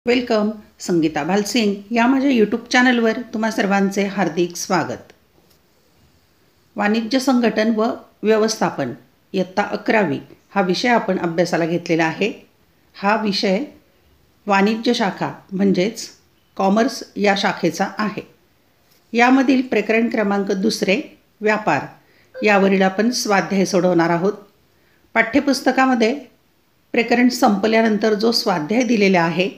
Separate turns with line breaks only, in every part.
Welcome. Sangeeta Bhalsingh या माझ्या YouTube चॅनलवर तुम्हा सर्वांचे हार्दिक स्वागत. वाणिज्य संघटन व व्यवस्थापन इयत्ता 11वी हा विषय आपण अभ्यासाला घेतलेला आहे. हा विषय वाणिज्य शाखा म्हणजेच कॉमर्स या शाखेचा आहे. यामधील प्रकरण क्रमांक 2 व्यापार यावरील आपण स्वाध्याय सोडवणार आहोत. पाठ्यपुस्तकामध्ये प्रकरण संपल्यानंतर जो स्वाध्याय दिलेला आहे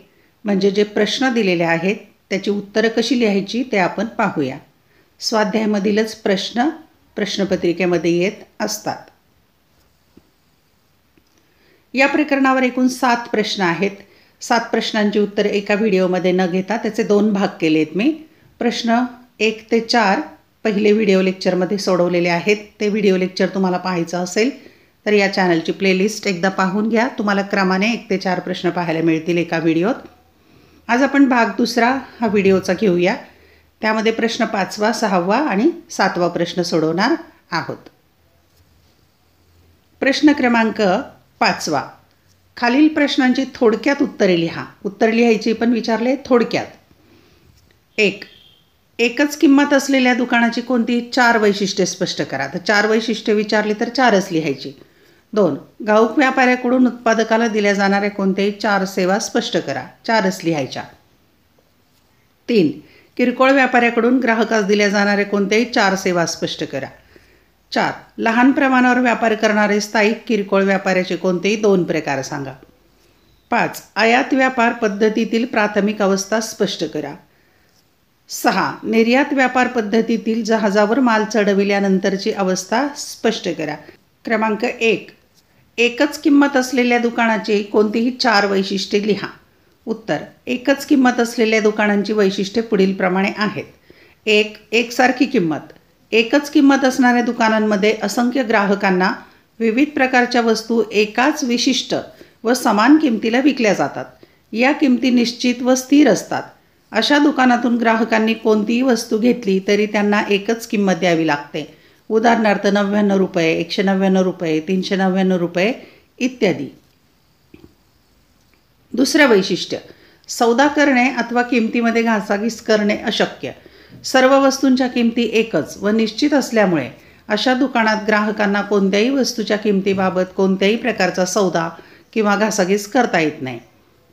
म्हणजे जे प्रश्न दिलेले आहेत त्याची उत्तरं कशी लिहायची ते आपण पाहूया. स्वाध्यायामधीलच प्रश्न प्रश्नपत्रिकेमध्ये येत असतात. या प्रकरणावर एकूण 7 प्रश्न आहेत. 7 प्रश्नांची उत्तरे एका व्हिडिओमध्ये न घेता त्याचे 2 भाग केले आहेत मी. प्रश्न 1 ते 4 पहिले व्हिडिओ लेक्चरमध्ये सोडवलेले आहेत. ते व्हिडिओ लेक्चर तुम्हाला पाहायचं असेल तर या चॅनलची प्लेलिस्ट एकदा पाहून घ्या. तुम्हाला क्रमाने 1 ते 4 प्रश्न पाहायला मिळतील एका व्हिडिओत. आज आपण भाग 2 हा व्हिडिओचा घेऊया. त्यामध्ये प्रश्न 5वा 6वा आणि 7वा प्रश्न सोडवणार आहोत. प्रश्न क्रमांक 5वा. खालील प्रश्नांची थोडक्यात उत्तरे लिहा. उत्तर लिहायची पण विचारले थोडक्यात. 1. एकच किंमत असलेल्या दुकानाची कोणती 4 वैशिष्ट्ये स्पष्ट करा. तर 4 वैशिष्ट्ये विचारली तर 4च लिहायची. 2. घाऊक व्यापाऱ्याकडून उत्पादकाला दिल्या जाणाऱ्या कोणत्याही 4 सेवा स्पष्ट करा. 4च लिहायच्या. 3. किरकोळ व्यापाऱ्याकडून ग्राहकास दिल्या जाणाऱ्या कोणत्याही 4 सेवा स्पष्ट करा. 4. लहान प्रमाणावर व्यापार करणारे स्थायिक किरकोळ व्यापाऱ्याचे कोणतेही 2 प्रकार सांगा. 5. आयात व्यापार पद्धतीतील प्राथमिक अवस्था स्पष्ट करा. 6. निर्यात व्यापार पद्धतीतील जहाजावर माल चढविल्यानंतरची अवस्था स्पष्ट करा. क्रमांक 1. एकच किंमत असलेल्या दुकानाची कोणतीही 4 वैशिष्ट्ये लिहा. उत्तर. एकच किंमत असलेल्या दुकानांची वैशिष्ट्ये पुढीलप्रमाणे आहेत. 1. एकसारखी किंमत. एकच किंमत असणाऱ्या दुकानांमध्ये असंख्य ग्राहकांना विविध प्रकारच्या वस्तू एकाच विशिष्ट व समान किमतीला विकल्या जातात. या किमती निश्चित व स्थिर असतात. अशा दुकानातून ग्राहकांनी कोणतीही वस्तू घेतली तरी त्यांना एकच किंमत द्यावी लागते. उदाहरणार्थ 99 रुपये, 199 रुपये, 399 रुपये इत्यादी. दुसरं वैशिष्ट्य. सौदा करणे अथवा किमतीमध्ये घासाघीस करणे अशक्य. सर्व वस्तूंच्या किमती एकच व निश्चित असल्यामुळे अशा दुकानात ग्राहकांना कोणत्याही वस्तूच्या किमतीबाबत कोणत्याही प्रकारचा सौदा किंवा घासाघीस करता येत नाही.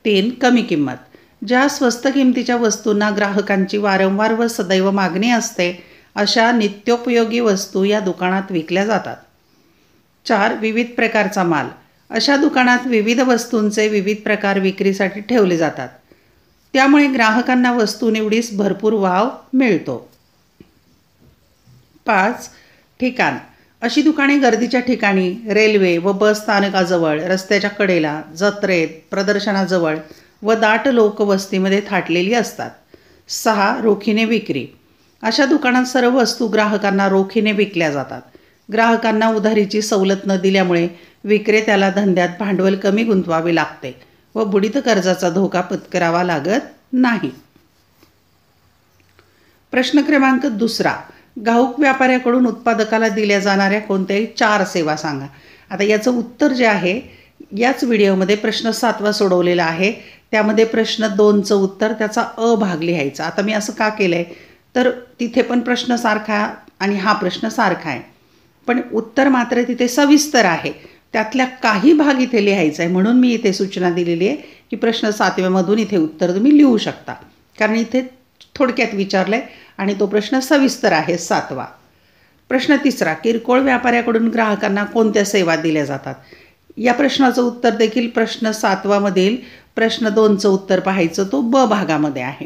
3. कमी किंमत. ज्या स्वस्त किमतीच्या वस्तूंना ग्राहकांची वारंवार व सदैव मागणी असते अशा नित्योपयोगी वस्तू या दुकानात विकल्या जातात. 4. विविध प्रकारचा माल. अशा दुकानात विविध वस्तूंचे विविध प्रकार विक्रीसाठी ठेवले जातात. त्यामुळे ग्राहकांना वस्तू निवडीस भरपूर वाव मिळतो. 5. ठिकाण. अशी दुकाने गर्दीच्या ठिकाणी, रेल्वे व बस स्थानकाजवळ, रस्त्याच्या कडेला, जत्रेत, प्रदर्शनाजवळ व दाट लोकवस्तीमध्ये थाटलेली असतात. 6. रोखीने विक्री. अशा दुकानात सर्व वस्तू ग्राहकांना रोखीने विकल्या जातात. ग्राहकांना उधारीची सवलत न दिल्यामुळे विक्रेत्याला धंद्यात भांडवल कमी गुंतवावे लागते व बुडीत कर्जाचा धोका पत्करावा लागत नाही. प्रश्न क्रमांक 2. घाऊक व्यापाऱ्याकडून उत्पादकाला दिल्या जाणाऱ्या कोणत्याही 4 सेवा सांगा. आता याचं उत्तर जे आहे याच व्हिडिओमध्ये प्रश्न 7वा सोडवलेला आहे. त्यामध्ये प्रश्न 2चं उत्तर त्याचा अ भाग लिहायचा. आता मी असं का केलं आहे तर तिथे पण प्रश्न सारखा आणि हा प्रश्न सारखा आहे पण उत्तर मात्र तिथे सविस्तर आहे. त्यातल्या काही भाग इथे लिहायचा आहे म्हणून मी इथे सूचना दिलेली आहे की प्रश्न 7व्यामधून इथे उत्तर तुम्ही लिहू शकता कारण इथे थोडक्यात विचारलं आहे आणि तो प्रश्न सविस्तर आहे 7वा. प्रश्न 3. किरकोळ व्यापाऱ्याकडून ग्राहकांना कोणत्या सेवा दिल्या जातात. या प्रश्नाचं उत्तर देखील प्रश्न 7वामधील प्रश्न 2चं उत्तर पाहायचं तो ब भागामध्ये आहे.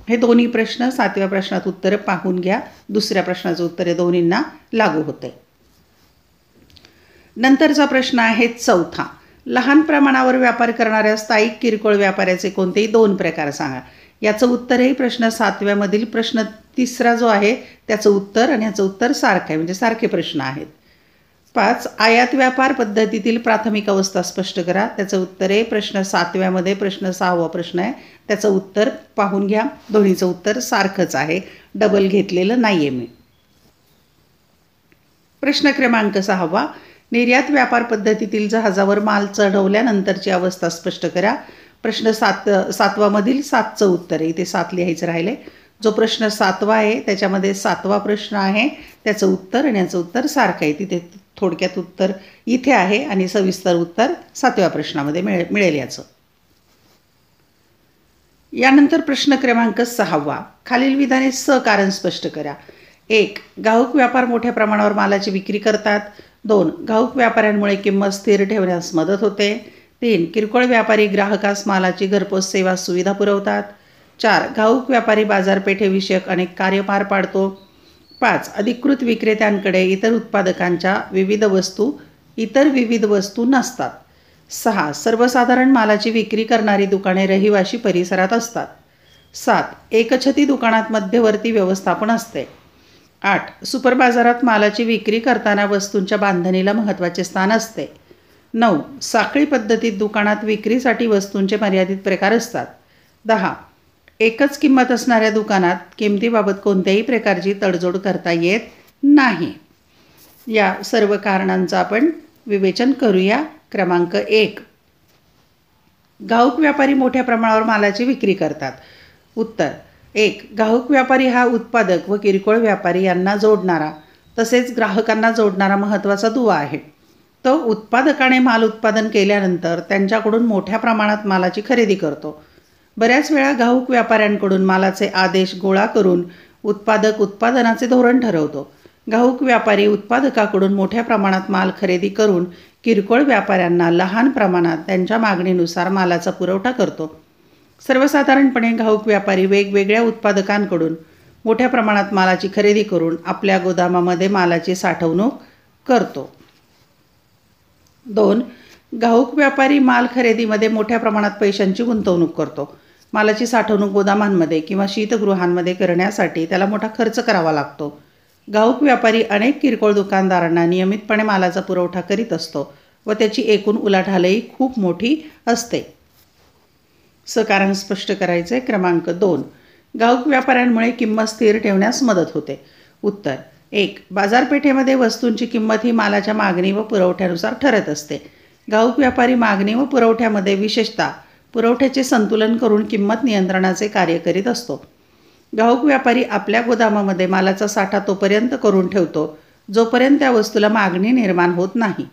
हे दोन्ही प्रश्न 7व्या प्रश्नात उत्तरं पाहून घ्या. दुसऱ्या प्रश्नाचं उत्तर हे दोन्हींना लागू होते. नंतरचा प्रश्न आहे 4. लहान प्रमाणावर व्यापार करणाऱ्या स्थायिक किरकोळ व्यापाऱ्याचे कोणतेही 2 प्रकार सांगा. याचं उत्तरही प्रश्न 7व्यामधील प्रश्न 3 जो आहे त्याचं उत्तर आणि याचं उत्तर सारखं आहे म्हणजे सारखे प्रश्न आहेत. 5. आयात व्यापार पद्धतीतील प्राथमिक अवस्था स्पष्ट करा. त्याचं उत्तर आहे प्रश्न 7व्यामध्ये प्रश्न 6वा प्रश्न आहे त्याचं उत्तर पाहून घ्या. दोन्हीचं उत्तर सारखंच आहे, डबल घेतलेलं नाही आहे मी. प्रश्न क्रमांक 6. निर्यात व्यापार पद्धतीतील जहाजावर माल चढवल्यानंतरची अवस्था स्पष्ट करा. प्रश्न 7वामधील 7चं उत्तर आहे. इथे 7 लिहायचं राहिले. जो प्रश्न 7वा आहे त्याच्यामध्ये 7वा प्रश्न आहे, त्याचं उत्तर आणि याचं उत्तर सारखं आहे. तिथे थोडक्यात उत्तर इथे आहे आणि सविस्तर उत्तर 7व्या प्रश्नामध्ये मिळेल याचं. यानंतर प्रश्न क्रमांक 6वा. खालील विधाने कारण स्पष्ट करा. 1. घाऊक व्यापार मोठ्या प्रमाणावर मालाची विक्री करतात. 2. घाऊक व्यापाऱ्यांमुळे किंमत स्थिर ठेवण्यास मदत होते. 3. किरकोळ व्यापारी ग्राहकास मालाची घरपोच सेवा सुविधा पुरवतात. 4. घाऊक व्यापारी बाजारपेठेविषयक अनेक कार्य पार पाडतो. 5. अधिकृत विक्रेत्यांकडे इतर उत्पादकांच्या विविध वस्तू नसतात. 6. सर्वसाधारण मालाची विक्री करणारी दुकाने रहिवाशी परिसरात असतात. 7. एकछती दुकानात मध्यवर्ती व्यवस्थापन असते. 8. सुपर बाजारात मालाची विक्री करताना वस्तूंच्या बांधणीला महत्त्वाचे स्थान असते. 9. साखळी पद्धतीत दुकानात विक्रीसाठी वस्तूंचे मर्यादित प्रकार असतात. 10. एकच किंमत असणाऱ्या दुकानात किमतीबाबत कोणत्याही प्रकारची तडजोड करता येत नाही. या सर्व कारणांचं आपण विवेचन करूया. क्रमांक 1. घाऊक व्यापारी मोठ्या प्रमाणावर मालाची विक्री करतात. उत्तर 1. घाऊक व्यापारी हा उत्पादक व किरकोळ व्यापारी यांना जोडणारा तसेच ग्राहकांना जोडणारा महत्त्वाचा दुवा आहे. तो उत्पादकाने माल उत्पादन केल्यानंतर त्यांच्याकडून मोठ्या प्रमाणात मालाची खरेदी करतो. बऱ्याच वेळा घाऊक व्यापाऱ्यांकडून मालाचे आदेश गोळा करून उत्पादक उत्पादनाचे धोरण ठरवतो. घाऊक व्यापारी उत्पादकाकडून मोठ्या प्रमाणात माल खरेदी करून किरकोळ व्यापाऱ्यांना लहान प्रमाणात त्यांच्या मागणीनुसार मालाचा पुरवठा करतो. सर्वसाधारणपणे घाऊक व्यापारी वेगवेगळ्या उत्पादकांकडून मोठ्या प्रमाणात मालाची खरेदी करून आपल्या गोदामामध्ये मालाची साठवणूक करतो. 2. घाऊक व्यापारी माल खरेदीमध्ये मोठ्या प्रमाणात पैशांची गुंतवणूक करतो. मालाची साठवणूक गोदामांमध्ये किंवा शीतगृहांमध्ये करण्यासाठी त्याला मोठा खर्च करावा लागतो. घाऊक व्यापारी अनेक किरकोळ दुकानदारांना नियमितपणे मालाचा पुरवठा करीत असतो व त्याची एकूण उलाढालही खूप मोठी असते. कारण स्पष्ट करायचे. क्रमांक 2. घाऊक व्यापाऱ्यांमुळे किंमत स्थिर ठेवण्यास मदत होते. उत्तर 1. बाजारपेठेमध्ये वस्तूंची किंमत ही मालाच्या मागणी व पुरवठ्यानुसार ठरत असते. घाऊक व्यापारी मागणी व पुरवठ्यामध्ये विशेषतः पुरवठ्याचे संतुलन करून किंमत नियंत्रणाचे कार्य करीत असतो. घाऊक व्यापारी आपल्या गोदामामध्ये मालाचा साठा तोपर्यंत करून ठेवतो जोपर्यंत त्या वस्तूला मागणी निर्माण होत नाही.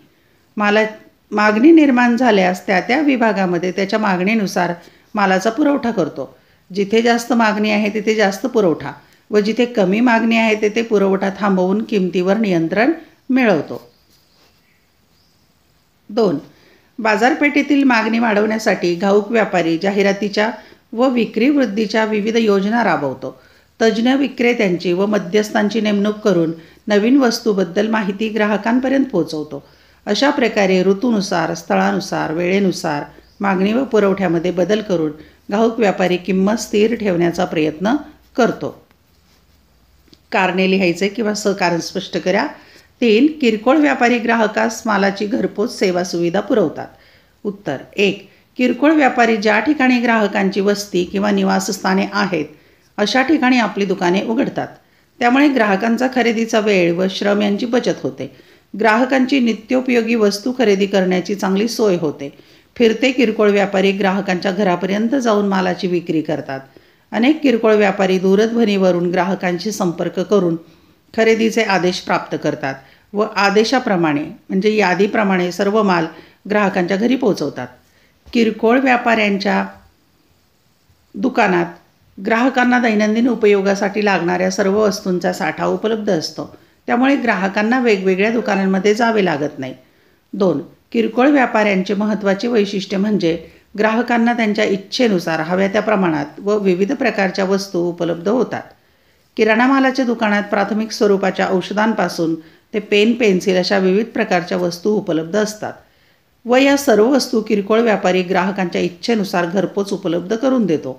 मागणी निर्माण झाल्यास त्या विभागामध्ये त्याच्या मागणीनुसार मालाचा पुरवठा करतो. जिथे जास्त मागणी आहे तिथे जास्त पुरवठा व जिथे कमी मागणी आहे तिथे पुरवठा थांबवून किमतीवर नियंत्रण मिळवतो. 2. बाजारपेठेतील मागणी वाढवण्यासाठी घाऊक व्यापारी जाहिरातीच्या व विक्री वृद्धीच्या विविध योजना राबवतो. तज्ज्ञ विक्रेत्यांची व मध्यस्थांची नेमणूक करून नवीन वस्तूबद्दल माहिती ग्राहकांपर्यंत पोहोचवतो. अशा प्रकारे ऋतूनुसार, स्थळानुसार, वेळेनुसार मागणी व पुरवठ्यामध्ये बदल करून घाऊक व्यापारी किंमत स्थिर ठेवण्याचा प्रयत्न करतो. कारणे लिहायचे किंवा कारण स्पष्ट करा. 3. किरकोळ व्यापारी ग्राहकास मालाची घरपोच सेवा सुविधा पुरवतात. उत्तर 1. किरकोळ व्यापारी ज्या ठिकाणी ग्राहकांची वस्ती किंवा निवासस्थाने आहेत अशा ठिकाणी आपली दुकाने उघडतात. त्यामुळे ग्राहकांचा खरेदीचा वेळ व श्रम यांची बचत होते. ग्राहकांची नित्योपयोगी वस्तू खरेदी करण्याची चांगली सोय होते. फिरते किरकोळ व्यापारी ग्राहकांच्या घरापर्यंत जाऊन मालाची विक्री करतात. अनेक किरकोळ व्यापारी दूरध्वनीवरून ग्राहकांशी संपर्क करून खरेदीचे आदेश प्राप्त करतात व आदेशाप्रमाणे म्हणजे यादीप्रमाणे सर्व माल ग्राहकांच्या घरी पोहोचवतात. किरकोळ व्यापाऱ्यांच्या दुकानात ग्राहकांना दैनंदिन उपयोगासाठी लागणाऱ्या सर्व वस्तूंचा साठा उपलब्ध असतो. त्यामुळे ग्राहकांना वेगवेगळ्या दुकानांमध्ये जावे लागत नाही. 2. किरकोळ व्यापाऱ्यांचे महत्त्वाचे वैशिष्ट्य म्हणजे ग्राहकांना त्यांच्या इच्छेनुसार हव्या त्या प्रमाणात व विविध प्रकारच्या वस्तू उपलब्ध होतात. किराणा मालाच्या दुकानात प्राथमिक स्वरूपाच्या औषधांपासून ते पेन, पेन्सिल अशा विविध प्रकारच्या वस्तू उपलब्ध असतात व या सर्व वस्तू किरकोळ व्यापारी ग्राहकांच्या इच्छेनुसार घरपोच उपलब्ध करून देतो.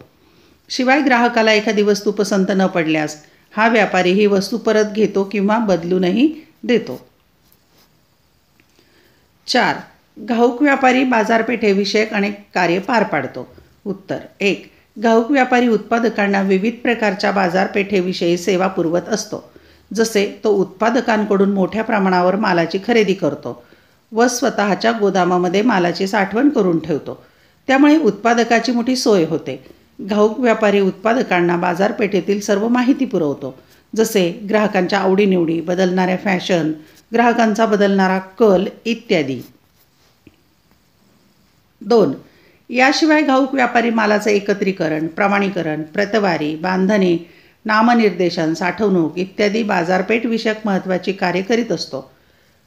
शिवाय ग्राहकाला एखादी वस्तू पसंत न पडल्यास हा व्यापारी ही वस्तू परत घेतो किंवा बदलूनही देतो. 4. घाऊक व्यापारी बाजारपेठेविषयक अनेक कार्य पार पाडतो. उत्तर 1. घाऊक व्यापारी उत्पादकांना विविध प्रकारच्या बाजारपेठेविषयी सेवा पुरवत असतो. जसे तो उत्पादकांकडून मोठ्या प्रमाणावर मालाची खरेदी करतो व स्वतःच्या गोदामामध्ये मालाची साठवण करून ठेवतो. त्यामुळे उत्पादकाची मोठी सोय होते. घाऊक व्यापारी उत्पादकांना बाजारपेठेतील सर्व माहिती पुरवतो, जसे ग्राहकांच्या आवडीनिवडी, बदलणाऱ्या फॅशन, ग्राहकांचा बदलणारा कल इत्यादी. 2. याशिवाय घाऊक व्यापारी मालाचे एकत्रीकरण, प्रमाणीकरण, प्रतवारी, बांधणे, नामनिर्देशन, साठवणूक इत्यादी बाजारपेठ विषयक महत्त्वाची कार्य करीत असतो.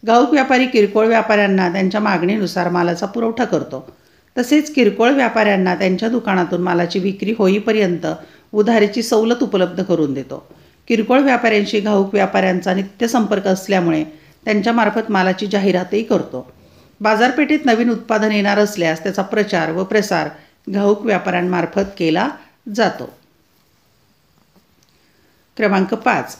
घाऊक व्यापारी किरकोळ व्यापाऱ्यांना त्यांच्या मागणीनुसार मालाचा पुरवठा करतो. तसेच किरकोळ व्यापाऱ्यांना त्यांच्या दुकानातून मालाची विक्री होईपर्यंत उधारीची सवलत उपलब्ध करून देतो. किरकोळ व्यापाऱ्यांशी घाऊक व्यापाऱ्यांचा नित्य संपर्क असल्यामुळे त्यांच्यामार्फत मालाची जाहिरातही करतो. बाजारपेठेत नवीन उत्पादन येणार असल्यास त्याचा प्रचार व प्रसार घाऊक व्यापाऱ्यांमार्फत केला जातो. क्रमांक 5.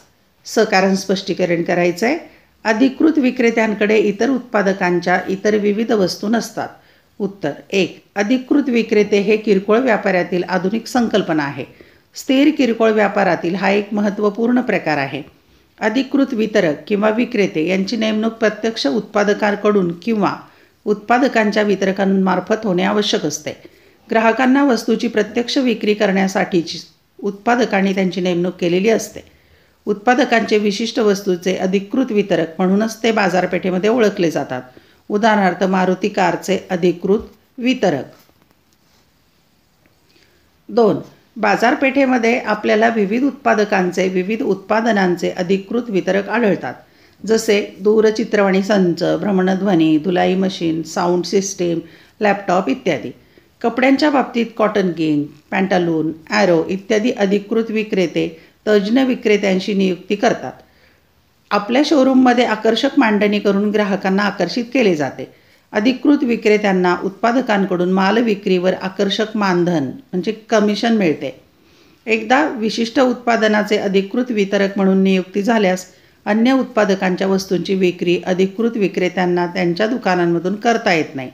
सकारण स्पष्टीकरण करायचं आहे. अधिकृत विक्रेत्यांकडे इतर उत्पादकांच्या इतर विविध वस्तू नसतात. उत्तर 1. अधिकृत विक्रेते हे किरकोळ व्यापारातील आधुनिक संकल्पना आहे. स्थिर किरकोळ व्यापारातील हा एक महत्त्वपूर्ण प्रकार आहे. अधिकृत वितरक किंवा विक्रेते यांची नेमणूक प्रत्यक्ष उत्पादकांकडून किंवा उत्पादकांच्या वितरकांमार्फत होणे आवश्यक असते. ग्राहकांना वस्तूची प्रत्यक्ष विक्री करण्यासाठीची उत्पादकांनी त्यांची नेमणूक केलेली असते. उत्पादकांचे विशिष्ट वस्तूचे अधिकृत वितरक म्हणूनच ते बाजारपेठेमध्ये ओळखले जातात. उदाहरणार्थ मारुती कारचे अधिकृत वितरक. 2. बाजारपेठेमध्ये आपल्याला विविध उत्पादकांचे विविध उत्पादनांचे अधिकृत वितरक आढळतात, जसे दूरचित्रवाणी संच, भ्रमणध्वनी, धुलाई मशीन, साऊंड सिस्टीम, लॅपटॉप इत्यादी. कपड्यांच्या बाबतीत कॉटन किंग, पॅन्टालून, ॲरो इत्यादी अधिकृत विक्रेते तज्ज्ञ विक्रेत्यांशी नियुक्ती करतात. आपल्या शोरूममध्ये आकर्षक मांडणी करून ग्राहकांना आकर्षित केले जाते. अधिकृत विक्रेत्यांना उत्पादकांकडून माल विक्रीवर आकर्षक मानधन म्हणजे कमिशन मिळते. एकदा विशिष्ट उत्पादनाचे अधिकृत वितरक म्हणून नियुक्ती झाल्यास अन्य उत्पादकांच्या वस्तूंची विक्री अधिकृत विक्रेत्यांना त्यांच्या दुकानांमधून करता येत नाही.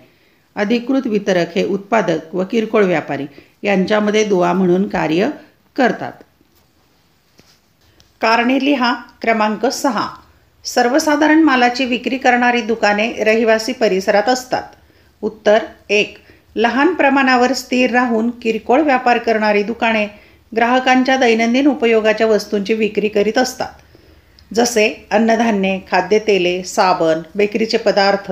अधिकृत वितरक हे उत्पादक व किरकोळ व्यापारी यांच्यामध्ये दुवा म्हणून कार्य करतात. कारणे लिहा. क्रमांक 6. सर्वसाधारण मालाची विक्री करणारी दुकाने रहिवासी परिसरात असतात. उत्तर 1. लहान प्रमाणावर स्थिर राहून किरकोळ व्यापार करणारी दुकाने ग्राहकांच्या दैनंदिन उपयोगाच्या वस्तूंची विक्री करीत असतात, जसे अन्नधान्ये, खाद्यतेले, साबण, बेकरीचे पदार्थ,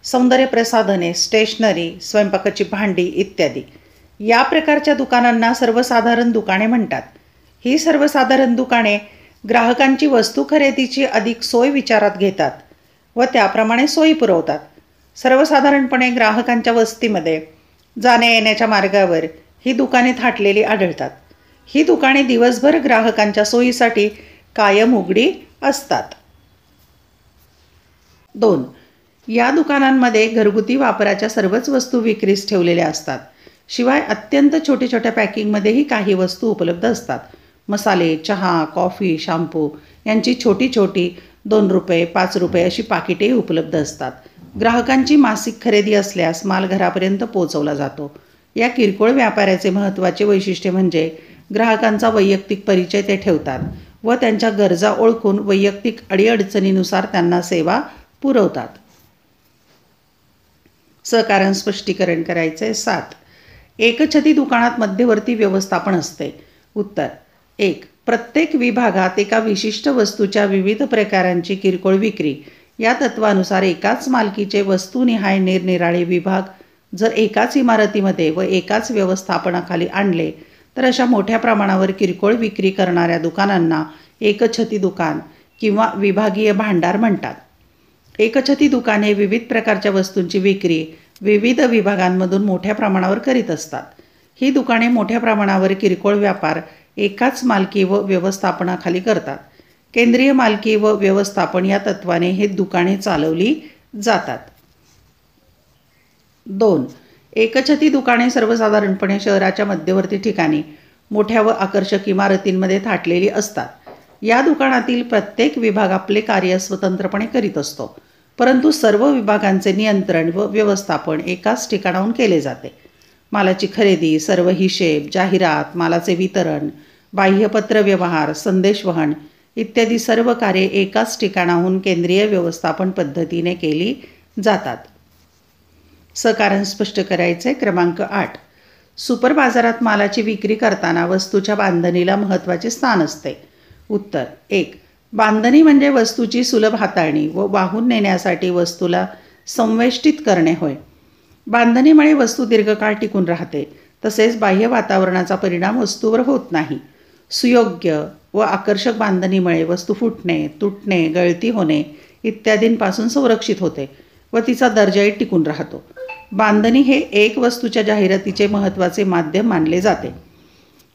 सौंदर्य प्रसाधने, स्टेशनरी, स्वयंपाकाची भांडी इत्यादी. या प्रकारच्या दुकानांना सर्वसाधारण दुकाने म्हणतात. ही सर्वसाधारण दुकाने ग्राहकांची वस्तू खरेदीची अधिक सोय विचारात घेतात व त्याप्रमाणे सोयी पुरवतात. सर्वसाधारणपणे ग्राहकांच्या वस्तीमध्ये जाण्या येण्याच्या मार्गावर ही दुकाने थाटलेली आढळतात. ही दुकाने दिवसभर ग्राहकांच्या सोयीसाठी कायम उघडी असतात. 2. या दुकानांमध्ये घरगुती वापराच्या सर्वच वस्तू विक्रीस ठेवलेल्या असतात. शिवाय अत्यंत छोट्या छोट्या पॅकिंगमध्येही काही वस्तू उपलब्ध असतात. मसाले, चहा, कॉफी, शॅम्पू यांची छोटी छोटी ₹2, ₹5 अशी पाकिटेही उपलब्ध असतात. ग्राहकांची मासिक खरेदी असल्यास माल घरापर्यंत पोहोचवला जातो. या किरकोळ व्यापाऱ्याचे महत्त्वाचे वैशिष्ट्य म्हणजे ग्राहकांचा वैयक्तिक परिचय ते ठेवतात व त्यांच्या गरजा ओळखून वैयक्तिक अडीअडचणीनुसार त्यांना सेवा पुरवतात. सकारण स्पष्टीकरण करायचे. 7. एकछती दुकानात मध्यवर्ती व्यवस्थापन असते. उत्तर 1. प्रत्येक विभागात एका विशिष्ट वस्तूच्या विविध प्रकारांची किरकोळ विक्री या तत्वानुसार एकाच मालकीचे वस्तूनिहाय निरनिराळे विभाग जर एकाच इमारतीमध्ये व एकाच व्यवस्थापनाखाली आणले तर अशा मोठ्या प्रमाणावर किरकोळ विक्री करणाऱ्या दुकानांना एकछती दुकान किंवा विभागीय भांडार म्हणतात. एकछती दुकाने विविध प्रकारच्या वस्तूंची विक्री विविध विभागांमधून मोठ्या प्रमाणावर करीत असतात. ही दुकाने मोठ्या प्रमाणावर किरकोळ व्यापार एकाच मालकी व व्यवस्थापनाखाली करतात. केंद्रीय मालकी व व्यवस्थापन या तत्वाने ही दुकाने चालवली जातात. 2. एकछती दुकाने सर्वसाधारणपणे शहराच्या मध्यवर्ती ठिकाणी मोठ्या व आकर्षक इमारतींमध्ये थाटलेली असतात. या दुकानातील प्रत्येक विभाग आपले कार्य स्वतंत्रपणे करीत असतो, परंतु सर्व विभागांचे नियंत्रण व व्यवस्थापन एकाच ठिकाणाहून केले जाते. मालाची खरेदी, सर्व हिशेब, जाहिरात, मालाचे वितरण, बाह्य पत्रव्यवहार, संदेशवहन इत्यादी सर्व कार्ये एकाच ठिकाणाहून केंद्रीय व्यवस्थापन पद्धतीने केली जातात. कारण स्पष्ट करायचे. क्रमांक 8. सुपर बाजारात मालाची विक्री करताना वस्तूच्या बांधणीला महत्त्वाचे स्थान असते. उत्तर 1. बांधणी म्हणजे वस्तूची सुलभ हाताळणी व वाहून नेण्यासाठी वस्तूला संवेष्टित करणे होय. बांधणीमुळे वस्तू दीर्घकाळ टिकून राहते, तसेच बाह्य वातावरणाचा परिणाम वस्तूवर होत नाही. सुयोग्य व आकर्षक बांधणीमुळे वस्तू फुटणे, तुटणे, गळती होणे इत्यादींपासून संरक्षित होते व तिचा दर्जाही टिकून राहतो. बांधणी हे एक वस्तूच्या जाहिरातीचे महत्त्वाचे माध्यम मानले जाते.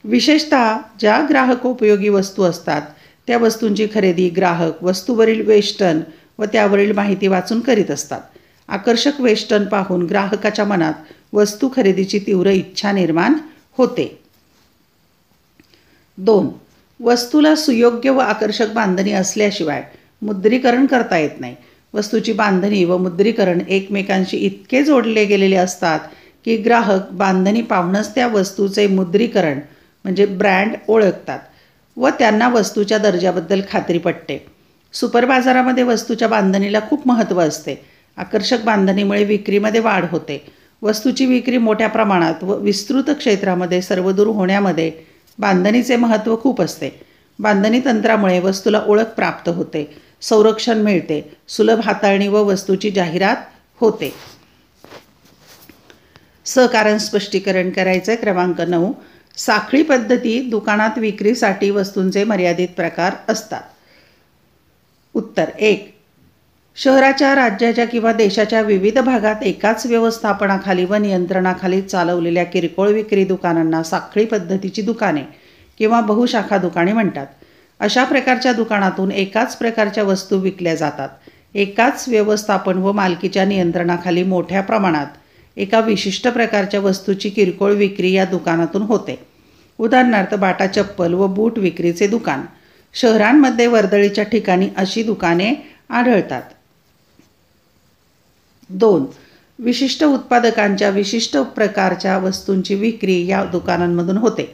विशेषतः ज्या ग्राहकोपयोगी वस्तू असतात त्या वस्तूंची खरेदी ग्राहक वस्तूवरील वेष्टन व त्यावरील माहिती वाचून करीत असतात. आकर्षक वेष्टन पाहून ग्राहकाच्या मनात वस्तू खरेदीची तीव्र इच्छा निर्माण होते. 2. वस्तूला सुयोग्य व आकर्षक बांधणी असल्याशिवाय मुद्रीकरण करता येत नाही. वस्तूची बांधणी व मुद्रीकरण एकमेकांशी इतके जोडले गेलेले असतात की ग्राहक बांधणी पाहूनच त्या वस्तूचे मुद्रीकरण म्हणजे ब्रँड ओळखतात व त्यांना वस्तूच्या दर्जाबद्दल खात्री पटते. सुपर बाजारामध्ये वस्तूच्या बांधणीला खूप महत्त्व असते. आकर्षक बांधणीमुळे विक्रीमध्ये वाढ होते. वस्तूची विक्री मोठ्या प्रमाणात व विस्तृत क्षेत्रामध्ये सर्वदूर होण्यामध्ये बांधणीचे महत्त्व खूप असते. बांधणी तंत्रामुळे वस्तूला ओळख प्राप्त होते, संरक्षण मिळते, सुलभ हाताळणी व वस्तूची जाहिरात होते. कारण स्पष्टीकरण करायचे. क्रमांक 9. साखळी पद्धती दुकानात विक्रीसाठी वस्तूंचे मर्यादित प्रकार असतात. उत्तर 1. शहराच्या, राज्याच्या किंवा देशाच्या विविध भागात एकाच व्यवस्थापनाखाली व नियंत्रणाखाली चालवलेल्या किरकोळ विक्री दुकानांना साखळी पद्धतीची दुकाने किंवा बहुशाखा दुकाने म्हणतात. अशा प्रकारच्या दुकानातून एकाच प्रकारच्या वस्तू विकल्या जातात. एकाच व्यवस्थापन व मालकीच्या नियंत्रणाखाली मोठ्या प्रमाणात एका विशिष्ट प्रकारच्या वस्तूची किरकोळ विक्री या दुकानातून होते. उदाहरणार्थ बाटा चप्पल व बूट विक्रीचे दुकान. शहरांमध्ये वर्दळीच्या ठिकाणी अशी दुकाने आढळतात. 2. विशिष्ट उत्पादकांच्या विशिष्ट प्रकारच्या वस्तूंची विक्री या दुकानांमधून होते.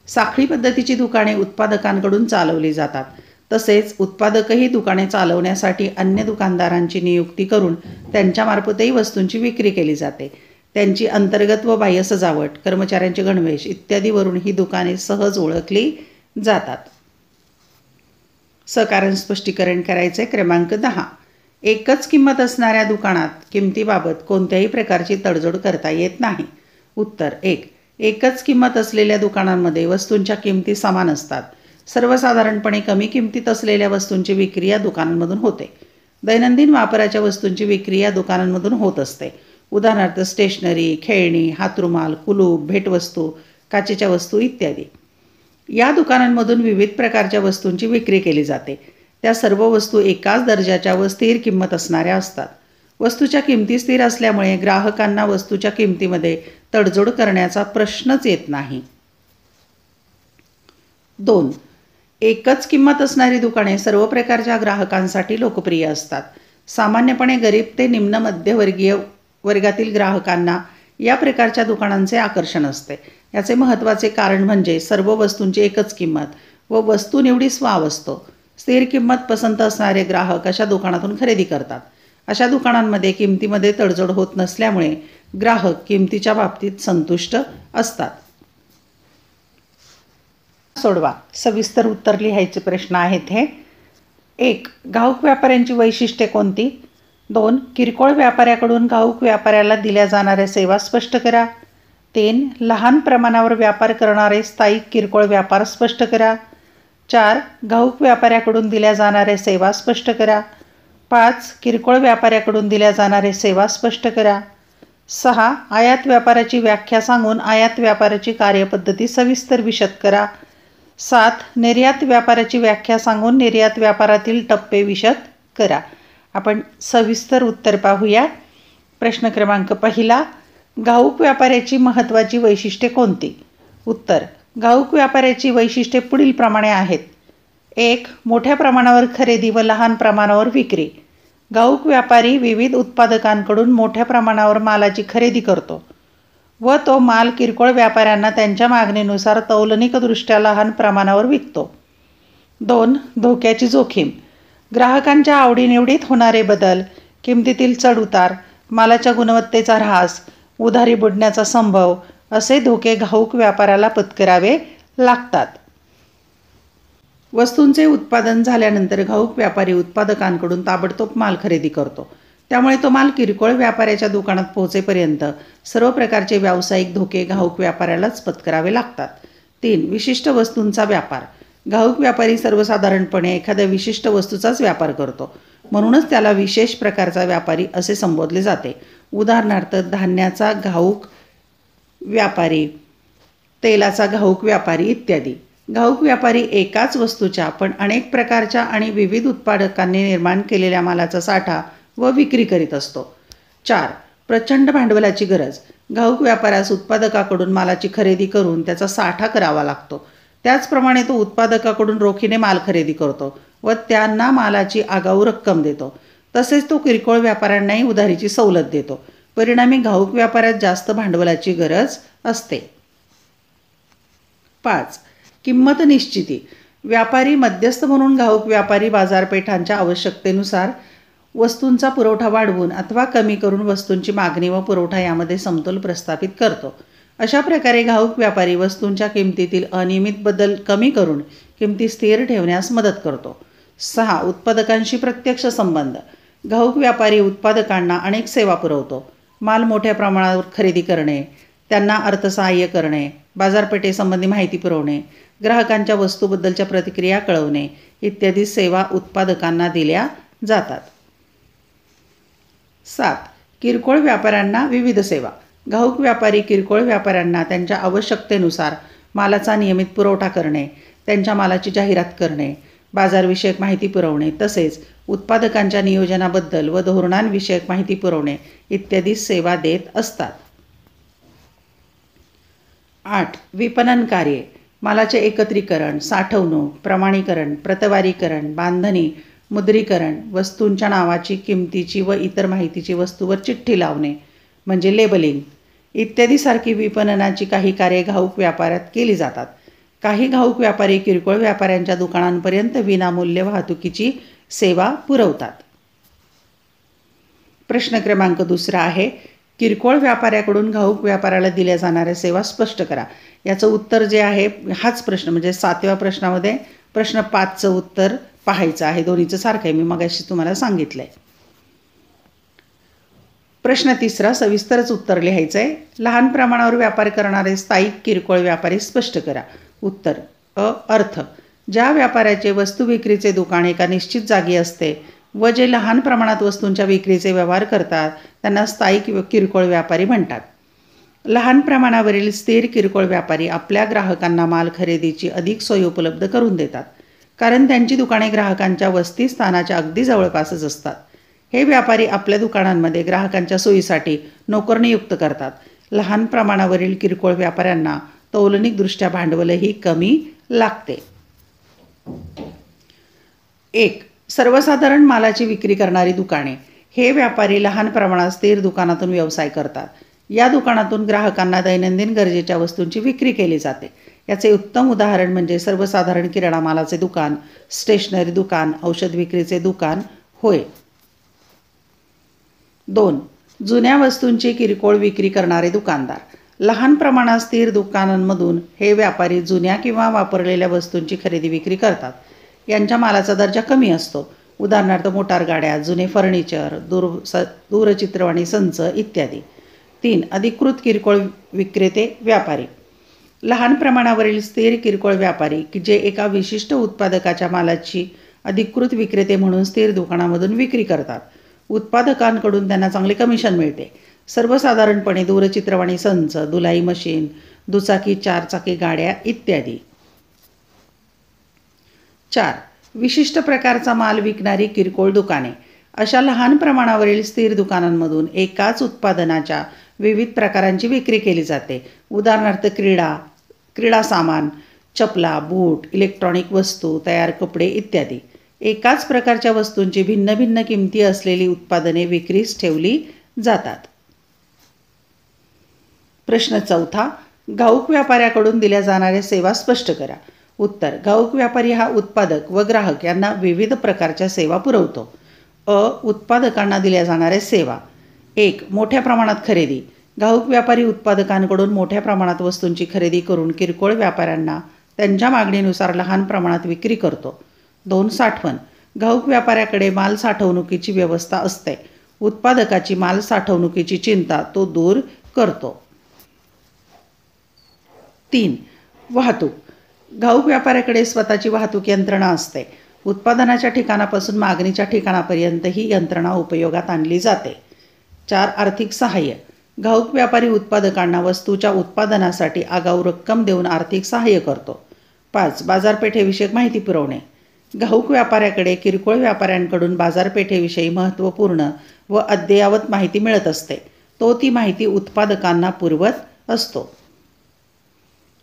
साखळी पद्धतीची दुकाने उत्पादकांकडून चालवली जातात. तसेच उत्पादकही दुकाने चालवण्यासाठी अन्य दुकानदारांची नियुक्ती करून त्यांच्यामार्फतही वस्तूंची विक्री केली जाते. त्यांची अंतर्गत व बाह्य सजावट, कर्मचाऱ्यांचे गणवेश इत्यादीवरून ही दुकाने सहज ओळखली जातात. कारण स्पष्टीकरण करायचे. क्रमांक 10. एकच किंमत असणाऱ्या दुकानात किमतीबाबत कोणत्याही प्रकारची तडजोड करता येत नाही. उत्तर 1. एकच किंमत असलेल्या दुकानांमध्ये वस्तूंच्या किमती समान असतात. सर्वसाधारणपणे कमी किमतीत असलेल्या वस्तूंची विक्री या दुकानांमधून होते. दैनंदिन वापराच्या वस्तूंची विक्री या दुकानांमधून होत असते. उदाहरणार्थ स्टेशनरी, खेळणी, हातरुमाल, कुलूप, भेटवस्तू, काचेच्या वस्तू इत्यादी. या दुकानांमधून विविध प्रकारच्या वस्तूंची विक्री केली जाते. त्या सर्व वस्तू एकाच दर्जाच्या व स्थिर किंमत असणाऱ्या असतात. वस्तूच्या किमती स्थिर असल्यामुळे ग्राहकांना वस्तूच्या किमतीमध्ये तडजोड करण्याचा प्रश्नच येत नाही. 2. एकच किंमत असणारी दुकाने सर्व प्रकारच्या ग्राहकांसाठी लोकप्रिय असतात. सामान्यपणे गरीब ते निम्न मध्यमवर्गीय वर्गातील ग्राहकांना या प्रकारच्या दुकानांचे आकर्षण असते. याचे महत्त्वाचे कारण म्हणजे सर्व वस्तूंची एकच किंमत व वस्तू निवडी स्वाव असतो. स्थिर किंमत पसंत असणारे ग्राहक अशा दुकानातून खरेदी करतात. अशा दुकानांमध्ये किमतीमध्ये तडजोड होत नसल्यामुळे ग्राहक किमतीच्या बाबतीत संतुष्ट असतात. सोडवा. सविस्तर उत्तर लिहायचे प्रश्न आहेत हे. 1. घाऊक व्यापाऱ्यांची वैशिष्ट्ये कोणती? 2. किरकोळ व्यापाऱ्याकडून घाऊक व्यापाऱ्याला दिल्या जाणाऱ्या सेवा स्पष्ट करा. 3. लहान प्रमाणावर व्यापार करणारे स्थायिक किरकोळ व्यापार स्पष्ट करा. 4. घाऊक व्यापाऱ्याकडून दिल्या जाणाऱ्या सेवा स्पष्ट करा. 5. किरकोळ व्यापाऱ्याकडून दिल्या जाणाऱ्या सेवा स्पष्ट करा. 6. आयात व्यापाराची व्याख्या सांगून आयात व्यापाराची कार्यपद्धती सविस्तर विशद करा. 7. निर्यात व्यापाराची व्याख्या सांगून निर्यात व्यापारातील टप्पे विशद करा. आपण सविस्तर उत्तर पाहूया. प्रश्न क्रमांक 1. घाऊक व्यापाऱ्याची महत्त्वाची वैशिष्ट्ये कोणती? उत्तर. घाऊक व्यापाऱ्याची वैशिष्ट्ये पुढीलप्रमाणे आहेत. 1. मोठ्या प्रमाणावर खरेदी व लहान प्रमाणावर विक्री. घाऊक व्यापारी विविध उत्पादकांकडून मोठ्या प्रमाणावर मालाची खरेदी करतो व तो माल किरकोळ व्यापाऱ्यांना त्यांच्या मागणीनुसार तौलनिकदृष्ट्या लहान प्रमाणावर विकतो. 2. धोक्याची जोखीम. ग्राहकांच्या आवडीनिवडीत होणारे बदल, किमतीतील चढउतार, मालाच्या गुणवत्तेचा ऱ्हास, उधारी बुडण्याचा संभव असे धोके घाऊक व्यापाऱ्याला पत्करावे लागतात. वस्तूंचे उत्पादन झाल्यानंतर घाऊक व्यापारी उत्पादकांकडून ताबडतोब माल खरेदी करतो. त्यामुळे तो माल किरकोळ व्यापाऱ्याच्या दुकानात पोहोचेपर्यंत सर्व प्रकारचे व्यावसायिक धोके घाऊक व्यापाऱ्यालाच पत्करावे लागतात. 3. विशिष्ट वस्तूंचा व्यापार. घाऊक व्यापारी सर्वसाधारणपणे एखाद्या विशिष्ट वस्तूचाच व्यापार करतो. म्हणूनच त्याला विशेष प्रकारचा व्यापारी असे संबोधले जाते. उदाहरणार्थ धान्याचा घाऊक व्यापारी, तेलाचा घाऊक व्यापारी इत्यादी. घाऊक व्यापारी एकाच वस्तूच्या पण अनेक प्रकारच्या आणि विविध उत्पादकांनी निर्माण केलेल्या मालाचा साठा व विक्री करीत असतो. 4. प्रचंड भांडवलाची गरज. घाऊक व्यापाऱ्यास उत्पादकाकडून मालाची खरेदी करून त्याचा साठा करावा लागतो. त्याचप्रमाणे तो उत्पादकाकडून रोखीने माल खरेदी करतो व त्यांना मालाची आगाऊ रक्कम देतो. तसेच तो किरकोळ व्यापाऱ्यांनाही उधारीची सवलत देतो. परिणामी घाऊक व्यापाऱ्यात जास्त भांडवलाची गरज असते. 5. किंमत निश्चिती. व्यापारी मध्यस्थ म्हणून घाऊक व्यापारी बाजारपेठांच्या आवश्यकतेनुसार वस्तूंचा पुरवठा वाढवून अथवा कमी करून वस्तूंची मागणी व पुरवठा यामध्ये समतोल प्रस्थापित करतो. अशा प्रकारे घाऊक व्यापारी वस्तूंच्या किमतीतील अनियमित बदल कमी करून किमती स्थिर ठेवण्यास मदत करतो. 6. उत्पादकांशी प्रत्यक्ष संबंध. घाऊक व्यापारी उत्पादकांना अनेक सेवा पुरवतो. माल मोठ्या प्रमाणावर खरेदी करणे, त्यांना अर्थसहाय्य करणे, बाजारपेठेसंबंधी माहिती पुरवणे, ग्राहकांच्या वस्तूबद्दलच्या प्रतिक्रिया कळवणे इत्यादी सेवा उत्पादकांना दिल्या जातात. 7. किरकोळ व्यापाऱ्यांना विविध सेवा. घाऊक व्यापारी किरकोळ व्यापाऱ्यांना त्यांच्या आवश्यकतेनुसार मालाचा नियमित पुरवठा करणे, त्यांच्या मालाची जाहिरात करणे, बाजारविषयक माहिती पुरवणे तसेच उत्पादकांच्या नियोजनाबद्दल व धोरणांविषयक माहिती पुरवणे इत्यादी सेवा देत असतात. 8. विपणन कार्ये. मालाचे एकत्रीकरण, साठवणूक, प्रमाणीकरण, प्रतवारीकरण, बांधणी, मुद्रीकरण, वस्तूंच्या नावाची, किमतीची व इतर माहितीची वस्तूवर चिठ्ठी लावणे म्हणजे लेबलिंग इत्यादी सारखी विपणनाची काही कार्ये घाऊक व्यापारात केली जातात. काही घाऊक व्यापारी किरकोळ व्यापाऱ्यांच्या दुकानांपर्यंत विनामूल्य वाहतुकीची सेवा पुरवतात. प्रश्न क्रमांक 2 आहे, किरकोळ व्यापाऱ्याकडून घाऊक व्यापाऱ्याला दिल्या जाणाऱ्या सेवा स्पष्ट करा. याचं उत्तर जे आहे, हाच प्रश्न म्हणजे 7व्या प्रश्नामध्ये प्रश्न 5चं उत्तर पाहायचं आहे. दोन्हीचं सारखं आहे, मी मगाशी तुम्हाला सांगितलं आहे. प्रश्न 3 सविस्तरच उत्तर लिहायचं आहे. लहान प्रमाणावर व्यापार करणारे स्थायिक किरकोळ व्यापारी स्पष्ट करा. उत्तर अ. अर्थ. ज्या व्यापाऱ्याचे वस्तू विक्रीचे दुकान एका निश्चित जागी असते व जे लहान प्रमाणात वस्तूंच्या विक्रीचे व्यवहार करतात त्यांना स्थायिक किरकोळ व्यापारी म्हणतात. लहान प्रमाणावरील स्थिर किरकोळ व्यापारी आपल्या ग्राहकांना माल खरेदीची अधिक सोय उपलब्ध करून देतात, कारण त्यांची दुकाने ग्राहकांच्या वस्ती स्थानाच्या अगदी जवळपासच असतात. हे व्यापारी आपल्या दुकानांमध्ये ग्राहकांच्या सोयीसाठी नोकर नियुक्त करतात. लहान प्रमाणावरील किरकोळ व्यापाऱ्यांना तौलनिकदृष्ट्या भांडवलही कमी लागते. 1. सर्वसाधारण मालाची विक्री करणारी दुकाने. हे व्यापारी लहान प्रमाणात स्थिर दुकानातून व्यवसाय करतात. या दुकानातून ग्राहकांना दैनंदिन गरजेच्या वस्तूंची विक्री केली जाते. याचे उत्तम उदाहरण म्हणजे सर्वसाधारण किराणा मालाचे दुकान, स्टेशनरी दुकान, औषध विक्रीचे दुकान होय. 2. जुन्या वस्तूंची किरकोळ विक्री करणारे दुकानदार. लहान प्रमाणात स्थिर दुकानांमधून हे व्यापारी जुन्या किंवा वापरलेल्या वस्तूंची खरेदी विक्री करतात. यांच्या मालाचा दर्जा कमी असतो. उदाहरणार्थ मोटार गाड्या, जुने फर्निचर, दूरचित्रवाणी संच इत्यादी. 3. अधिकृत किरकोळ विक्रेते व्यापारी. लहान प्रमाणावरील स्थिर किरकोळ व्यापारी की जे एका विशिष्ट उत्पादकाच्या मालाची अधिकृत विक्रेते म्हणून स्थिर दुकानामधून विक्री करतात. उत्पादकांकडून त्यांना चांगले कमिशन मिळते. सर्वसाधारणपणे दूरचित्रवाणी संच, धुलाई मशीन, दुचाकी, 4 चाकी गाड्या इत्यादी. 4. विशिष्ट प्रकारचा माल विकणारी किरकोळ दुकाने. अशा लहान प्रमाणावरील स्थिर दुकानांमधून एकाच उत्पादनाच्या विविध प्रकारांची विक्री केली जाते. उदाहरणार्थ क्रीडा सामान, चपला, बूट, इलेक्ट्रॉनिक वस्तू, तयार कपडे इत्यादी. एकाच प्रकारच्या वस्तूंची भिन्न भिन्न किमती असलेली उत्पादने विक्रीस ठेवली जातात. प्रश्न 4 घाऊक व्यापाऱ्याकडून दिल्या जाणाऱ्या सेवा स्पष्ट करा. उत्तर घाऊक व्यापारी हा उत्पादक व ग्राहक यांना विविध प्रकारच्या सेवा पुरवतो. अ. उत्पादकांना दिल्या जाणाऱ्या सेवा. 1. मोठ्या प्रमाणात खरेदी. घाऊक व्यापारी उत्पादकांकडून मोठ्या प्रमाणात वस्तूंची खरेदी करून किरकोळ व्यापाऱ्यांना त्यांच्या मागणीनुसार लहान प्रमाणात विक्री करतो. 2. साठवण. घाऊक व्यापाऱ्याकडे माल साठवणुकीची व्यवस्था असते. उत्पादकाची माल साठवणुकीची चिंता तो दूर करतो. 3. वाहतूक. घाऊक व्यापाऱ्याकडे स्वतःची वाहतूक यंत्रणा असते. उत्पादनाच्या ठिकाणापासून मागणीच्या ठिकाणापर्यंत ही यंत्रणा उपयोगात आणली जाते. 4. आर्थिक सहाय्य. घाऊक व्यापारी उत्पादकांना वस्तूच्या उत्पादनासाठी आगाऊ रक्कम देऊन आर्थिक सहाय्य करतो. 5. बाजारपेठेविषयक माहिती पुरवणे. घाऊक व्यापाऱ्याकडे किरकोळ व्यापाऱ्यांकडून बाजारपेठेविषयी महत्त्वपूर्ण व अद्ययावत माहिती मिळत असते. तो ती माहिती उत्पादकांना पुरवत असतो.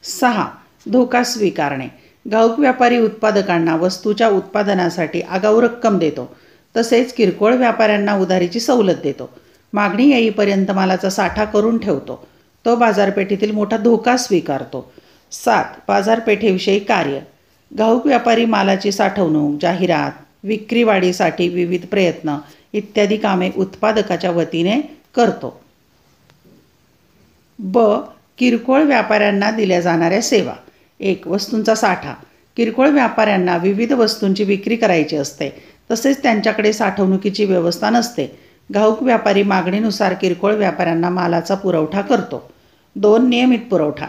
6. धोका स्वीकारणे. घाऊक व्यापारी उत्पादकांना वस्तूच्या उत्पादनासाठी आगाऊ रक्कम देतो. तसेच किरकोळ व्यापाऱ्यांना उधारीची सवलत देतो. मागणी येईपर्यंत मालाचा साठा करून ठेवतो. तो बाजारपेठेतील मोठा धोका स्वीकारतो. 7. बाजारपेठेविषयी कार्य. घाऊक व्यापारी मालाची साठवणूक, जाहिरात, विक्री वाढीसाठी विविध प्रयत्न इत्यादी कामे उत्पादकाच्या वतीने करतो. ब. किरकोळ व्यापाऱ्यांना दिल्या जाणाऱ्या सेवा. 1. वस्तूंचा साठा. किरकोळ व्यापाऱ्यांना विविध वस्तूंची विक्री करायची असते. तसेच त्यांच्याकडे साठवणुकीची व्यवस्था नसते. घाऊक व्यापारी मागणीनुसार किरकोळ व्यापाऱ्यांना मालाचा पुरवठा करतो. 2. नियमित पुरवठा.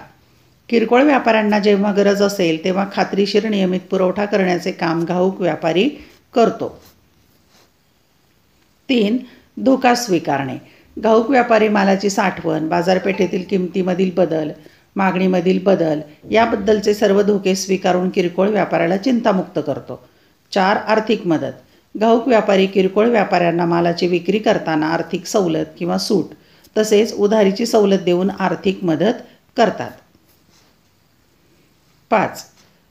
किरकोळ व्यापाऱ्यांना जेव्हा गरज असेल तेव्हा खात्रीशीर नियमित पुरवठा करण्याचे काम घाऊक व्यापारी करतो. 3. धोका स्वीकारणे. घाऊक व्यापारी मालाची साठवण, बाजारपेठेतील किमतीमधील बदल, मागणीमधील बदल याबद्दलचे सर्व धोके स्वीकारून किरकोळ व्यापाऱ्याला चिंतामुक्त करतो. 4. आर्थिक मदत. घाऊक व्यापारी किरकोळ व्यापाऱ्यांना मालाची विक्री करताना आर्थिक सवलत किंवा सूट तसेच उधारीची सवलत देऊन आर्थिक मदत करतात. 5.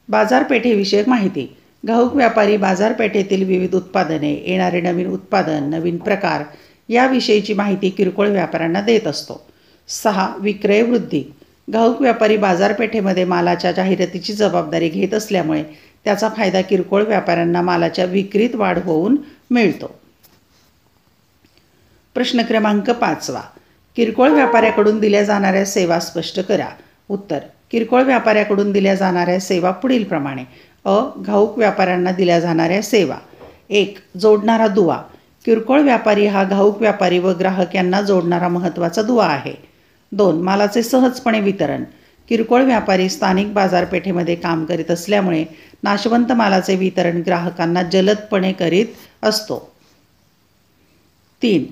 बाजारपेठेविषयक माहिती. घाऊक व्यापारी बाजारपेठेतील विविध उत्पादने, येणारे नवीन उत्पादन, नवीन प्रकार याविषयीची माहिती किरकोळ व्यापाऱ्यांना देत असतो. 6. विक्रय वृद्धी. घाऊक व्यापारी बाजारपेठेमध्ये मालाच्या जाहिरातीची जबाबदारी घेत असल्यामुळे त्याचा फायदा किरकोळ व्यापाऱ्यांना मालाच्या विक्रीत वाढ होऊन मिळतो. प्रश्न क्रमांक 5. किरकोळ व्यापाऱ्याकडून दिल्या जाणाऱ्या सेवा स्पष्ट करा. उत्तर. किरकोळ व्यापाऱ्याकडून दिल्या जाणाऱ्या सेवा पुढीलप्रमाणे. अ. घाऊक व्यापाऱ्यांना दिल्या जाणाऱ्या सेवा. 1. जोडणारा दुवा. किरकोळ व्यापारी हा घाऊक व्यापारी व ग्राहक यांना जोडणारा महत्त्वाचा दुवा आहे. 2. मालाचे सहजपणे वितरण. किरकोळ व्यापारी स्थानिक बाजारपेठेमध्ये काम करीत असल्यामुळे नाशवंत मालाचे वितरण ग्राहकांना जलदपणे करीत असतो. 3.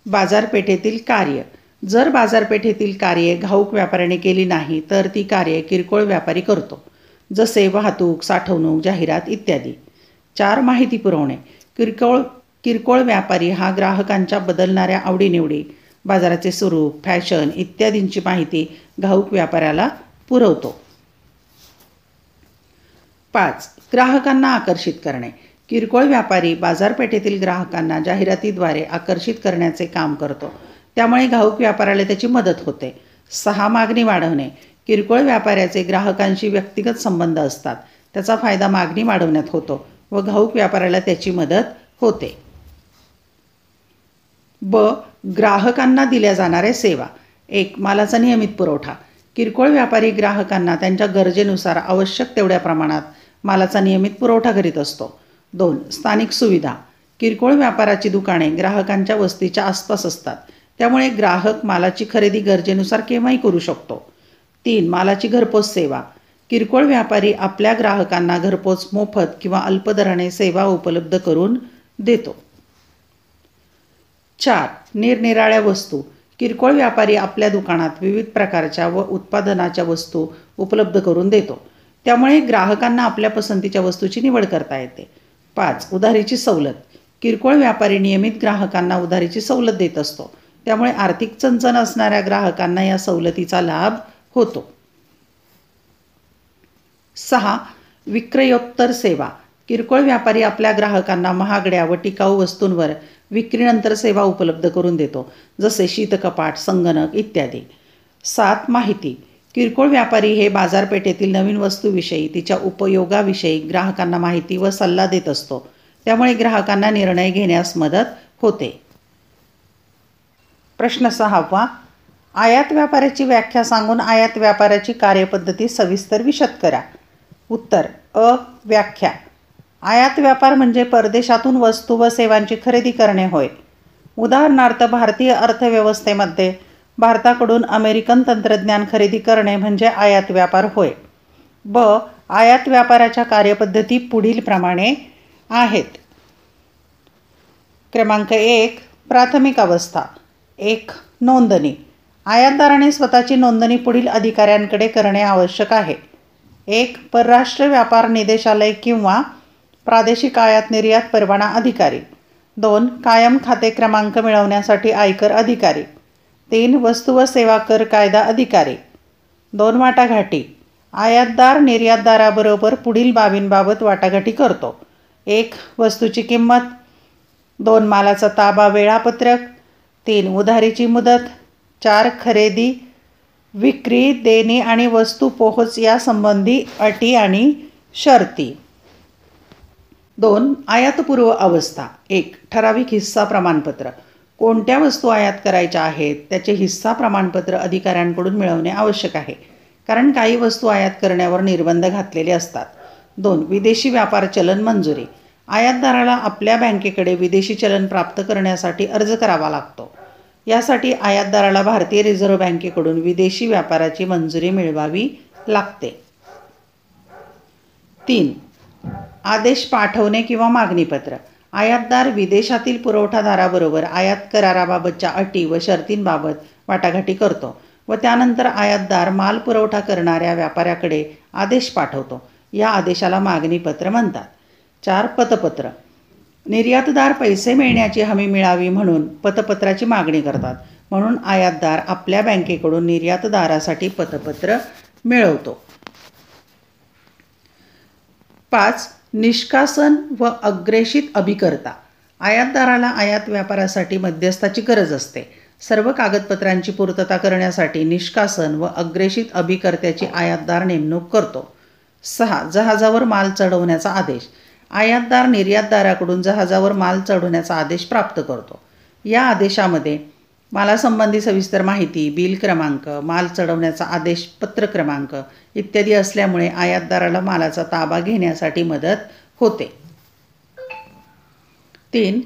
बाजारपेठेतील कार्य. जर बाजारपेठेतील कार्ये घाऊक व्यापाऱ्याने केली नाही तर ती कार्ये किरकोळ व्यापारी करतो, जसे वाहतूक, साठवणूक, जाहिरात इत्यादी. 4. माहिती पुरवणे. किरकोळ व्यापारी हा ग्राहकांच्या बदलणाऱ्या आवडीनिवडी, बाजाराचे स्वरूप, फॅशन इत्यादींची माहिती घाऊक व्यापाऱ्याला पुरवतो. 5. ग्राहकांना आकर्षित करणे. किरकोळ व्यापारी बाजारपेठेतील ग्राहकांना जाहिरातीद्वारे आकर्षित करण्याचे काम करतो. त्यामुळे घाऊक व्यापाऱ्याला त्याची मदत होते. 6. मागणी वाढवणे. किरकोळ व्यापाऱ्याचे ग्राहकांशी व्यक्तिगत संबंध असतात. त्याचा फायदा मागणी वाढवण्यात होतो व घाऊक व्यापाऱ्याला त्याची मदत होते. ब. ग्राहकांना दिल्या जाणाऱ्या सेवा. 1. मालाचा नियमित पुरवठा. किरकोळ व्यापारी ग्राहकांना त्यांच्या गरजेनुसार आवश्यक तेवढ्या प्रमाणात मालाचा नियमित पुरवठा करीत असतो. 2. स्थानिक सुविधा. किरकोळ व्यापाराची दुकाने ग्राहकांच्या वस्तीच्या आसपास असतात. त्यामुळे ग्राहक मालाची खरेदी गरजेनुसार केव्हाही करू शकतो. 3. मालाची घरपोच सेवा. किरकोळ व्यापारी आपल्या ग्राहकांना घरपोच मोफत किंवा अल्प दराने सेवा उपलब्ध करून देतो. 4. निरनिराळ्या वस्तू. किरकोळ व्यापारी आपल्या दुकानात विविध प्रकारच्या व उत्पादनाच्या वस्तू उपलब्ध करून देतो. त्यामुळे ग्राहकांना आपल्या पसंतीच्या वस्तूची निवड करता येते. 5. उधारीची सवलत. किरकोळ व्यापारी नियमित ग्राहकांना उधारीची सवलत देत असतो. त्यामुळे आर्थिक चणचण असणाऱ्या ग्राहकांना या सवलतीचा लाभ होतो. 6. विक्रयोत्तर सेवा. किरकोळ व्यापारी आपल्या ग्राहकांना महागड्या व टिकाऊ वस्तूंवर विक्रीनंतर सेवा उपलब्ध करून देतो, जसे शीतकपाट, संगणक इत्यादी. 7. माहिती. किरकोळ व्यापारी हे बाजारपेठेतील नवीन वस्तूविषयी, तिच्या उपयोगाविषयी ग्राहकांना माहिती व सल्ला देत असतो. त्यामुळे ग्राहकांना निर्णय घेण्यास मदत होते. प्रश्न 6. आयात व्यापाराची व्याख्या सांगून आयात व्यापाराची कार्यपद्धती सविस्तर विशद करा. उत्तर अ. व्याख्या. आयात व्यापार म्हणजे परदेशातून वस्तू व सेवांची खरेदी करणे होय. उदाहरणार्थ भारतीय अर्थव्यवस्थेमध्ये भारताकडून अमेरिकन तंत्रज्ञान खरेदी करणे म्हणजे आयात व्यापार होय. ब. आयात व्यापाराच्या कार्यपद्धती पुढीलप्रमाणे आहेत. क्रमांक 1. प्राथमिक अवस्था. 1. नोंदणी. आयातदाराने स्वतःची नोंदणी पुढील अधिकाऱ्यांकडे करणे आवश्यक आहे. 1. परराष्ट्र व्यापार निदेशालय किंवा प्रादेशिक आयात निर्यात परवाना अधिकारी. 2. कायम खाते क्रमांक मिळवण्यासाठी आयकर अधिकारी. 3. वस्तू व सेवा कर कायदा अधिकारी. 2. वाटाघाटी. आयातदार निर्यातदाराबरोबर पुढील बाबींबाबत वाटाघाटी करतो. 1. वस्तूची किंमत. 2. मालाचा ताबा वेळापत्रक. 3. उधारीची मुदत. 4. खरेदी विक्री देणी आणि वस्तू पोहोच यासंबंधी अटी आणि शर्ती. 2. आयातपूर्व अवस्था. 1. ठराविक हिस्सा प्रमाणपत्र. कोणत्या वस्तू आयात करायच्या आहेत त्याचे हिस्सा प्रमाणपत्र अधिकाऱ्यांकडून मिळवणे आवश्यक आहे, कारण काही वस्तू आयात करण्यावर निर्बंध घातलेले असतात. 2. विदेशी व्यापार चलन मंजुरी. आयातदाराला आपल्या बँकेकडे विदेशी चलन प्राप्त करण्यासाठी अर्ज करावा लागतो. यासाठी आयातदाराला भारतीय रिझर्व्ह बँकेकडून विदेशी व्यापाराची मंजुरी मिळवावी लागते. 3. आदेश पाठवणे किंवा मागणीपत्र. आयातदार विदेशातील पुरवठादाराबरोबर आयात कराराबाबतच्या अटी व शर्तींबाबत वाटाघाटी करतो व त्यानंतर आयातदार माल पुरवठा करणाऱ्या व्यापाऱ्याकडे आदेश पाठवतो. या आदेशाला मागणीपत्र म्हणतात. 4. पतपत्र. निर्यातदार पैसे मिळण्याची हमी मिळावी म्हणून पतपत्राची मागणी करतात, म्हणून आयातदार आपल्या बँकेकडून निर्यातदारासाठी पतपत्र मिळवतो. 5. निष्कासन व अग्रेषित अभिकर्ता. आयातदाराला आयात व्यापारासाठी मध्यस्थाची गरज असते. सर्व कागदपत्रांची पूर्तता करण्यासाठी निष्कासन व अग्रेषित अभिकर्त्याची आयातदार नेमणूक करतो. 6. जहाजावर माल चढवण्याचा आदेश. आयातदार निर्यातदाराकडून जहाजावर माल चढवण्याचा आदेश प्राप्त करतो. या आदेशामध्ये मालासंबंधी सविस्तर माहिती, बिल क्रमांक, माल चढवण्याचा आदेश पत्र क्रमांक इत्यादी असल्यामुळे आयातदाराला मालाचा ताबा घेण्यासाठी मदत होते. 3.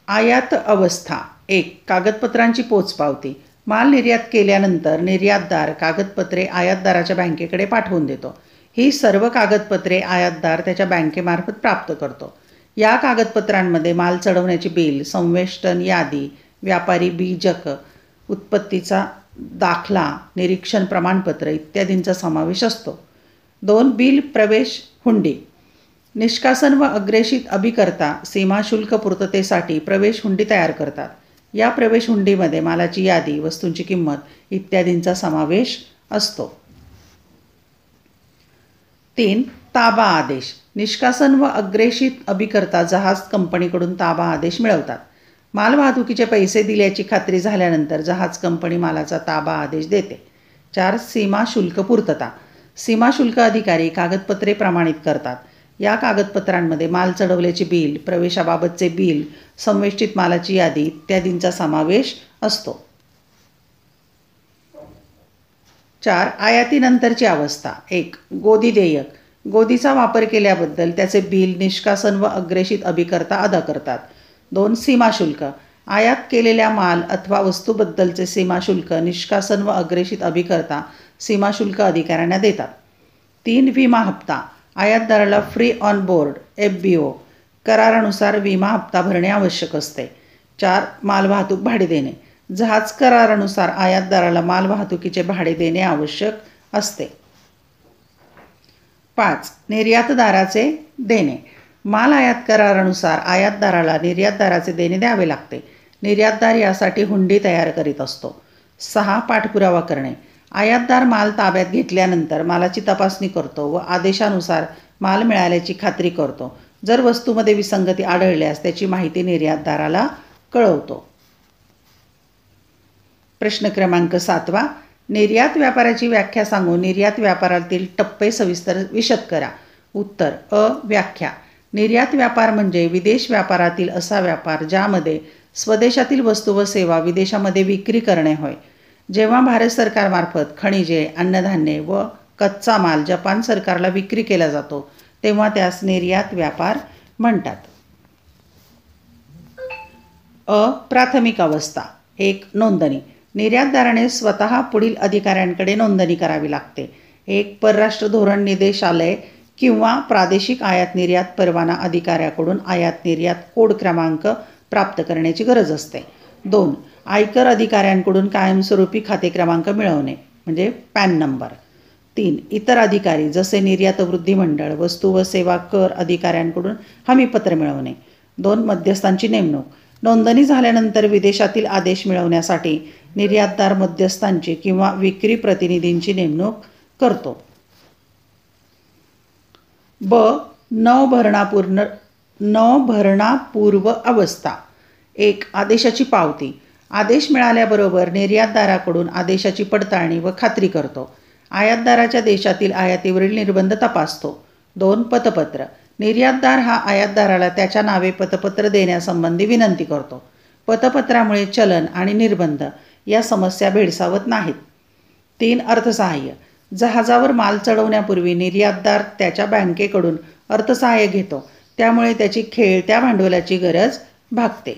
आयात अवस्था. 1. कागदपत्रांची पोचपावती. माल निर्यात केल्यानंतर निर्यातदार कागदपत्रे आयातदाराच्या बँकेकडे पाठवून देतो. ही सर्व कागदपत्रे आयातदार त्याच्या बँकेमार्फत प्राप्त करतो. या कागदपत्रांमध्ये माल चढवण्याची बिल, संवेष्टन यादी, व्यापारी बीजक, उत्पत्तीचा दाखला, निरीक्षण प्रमाणपत्र इत्यादींचा समावेश असतो. 2. बिल प्रवेश हुंडी. निष्कासन व अग्रेषित अभिकर्ता सीमाशुल्क पूर्ततेसाठी प्रवेश हुंडी तयार करतात. या प्रवेश हुंडीमध्ये मालाची यादी, वस्तूंची किंमत इत्यादींचा समावेश असतो. 3. ताबा आदेश. निष्कासन व अग्रेषित अभिकर्ता जहाज कंपनीकडून ताबा आदेश मिळवतात. मालवाहतुकीचे पैसे दिल्याची खात्री झाल्यानंतर जहाज कंपनी मालाचा ताबा आदेश देते. 4. सीमाशुल्क पूर्तता. सीमाशुल्क अधिकारी कागदपत्रे प्रमाणित करतात. या कागदपत्रांमध्ये माल चढवल्याचे बिल, प्रवेशाबाबतचे बिल, संवेष्टित मालाची यादी इत्यादींचा समावेश असतो. 4. आयातीनंतरची अवस्था. 1. गोदी देयक. गोदीचा वापर केल्याबद्दल त्याचे बिल निष्कासन व अग्रेषित अभिकर्ता अदा करतात. 2. सीमाशुल्क. आयात केलेल्या माल अथवा वस्तूबद्दलचे सीमाशुल्क निष्कासन व अग्रेषित अभिकर्ता सीमाशुल्क अधिकाऱ्यांना देतात. 3. विमा हप्ता. आयातदाराला फ्री ऑन बोर्ड FBO करारानुसार विमा हप्ता भरणे आवश्यक असते. 4. मालवाहतूक भाडे देणे. जहाज करारानुसार आयातदाराला मालवाहतुकीचे भाडे देणे आवश्यक असते. 5. निर्यातदाराचे देणे. माल आयात करारानुसार आयातदाराला निर्यातदाराचे देणे द्यावे लागते. निर्यातदार यासाठी हुंडी तयार करीत असतो. 6. पाठपुरावा करणे. आयातदार माल ताब्यात घेतल्यानंतर मालाची तपासणी करतो व आदेशानुसार माल मिळाल्याची खात्री करतो. जर वस्तूमध्ये विसंगती आढळल्यास त्याची माहिती निर्यातदाराला कळवतो. प्रश्न क्रमांक 7. निर्यात व्यापाराची व्याख्या सांगून निर्यात व्यापारातील टप्पे सविस्तर विशद करा. उत्तर अ. व्याख्या. निर्यात व्यापार म्हणजे विदेश व्यापारातील असा व्यापार ज्यामध्ये स्वदेशातील वस्तू व सेवा विदेशामध्ये विक्री करणे होय. जेव्हा भारत सरकारमार्फत खनिजे, अन्नधान्ये व कच्चा माल जपान सरकारला विक्री केला जातो तेव्हा त्यास निर्यात व्यापार म्हणतात. प्राथमिक अवस्था. 1. नोंदणी. निर्यातदाराने स्वतः पुढील अधिकाऱ्यांकडे नोंदणी करावी लागते. 1. परराष्ट्र धोरण निदेशालय किंवा प्रादेशिक आयात निर्यात परवाना अधिकाऱ्याकडून आयात निर्यात कोड क्रमांक प्राप्त करण्याची गरज असते. 2. आयकर अधिकाऱ्यांकडून कायमस्वरूपी खाते क्रमांक मिळवणे म्हणजे पॅन नंबर. 3. इतर अधिकारी जसे निर्यात वृद्धी मंडळ, वस्तू व सेवा कर अधिकाऱ्यांकडून हमीपत्र मिळवणे. 2. मध्यस्थांची नेमणूक. नोंदणी झाल्यानंतर विदेशातील आदेश मिळवण्यासाठी निर्यातदार मध्यस्थांची किंवा विक्री प्रतिनिधींची नेमणूक करतो. नभरणापूर्व अवस्था. 1. आदेशाची पावती. आदेश मिळाल्याबरोबर निर्यातदाराकडून आदेशाची पडताळणी व खात्री करतो. आयातदाराच्या देशातील आयातीवरील निर्बंध तपासतो. 2. पतपत्र. निर्यातदार हा आयातदाराला त्याच्या नावे पतपत्र देण्यासंबंधी विनंती करतो. पतपत्रामुळे चलन आणि निर्बंध या समस्या भेडसावत नाहीत. 3. अर्थसहाय्य. जहाजावर माल चढवण्यापूर्वी निर्यातदार त्याच्या बँकेकडून अर्थसहाय्य घेतो, त्यामुळे त्याची खेळत्या भांडवलाची गरज भागते.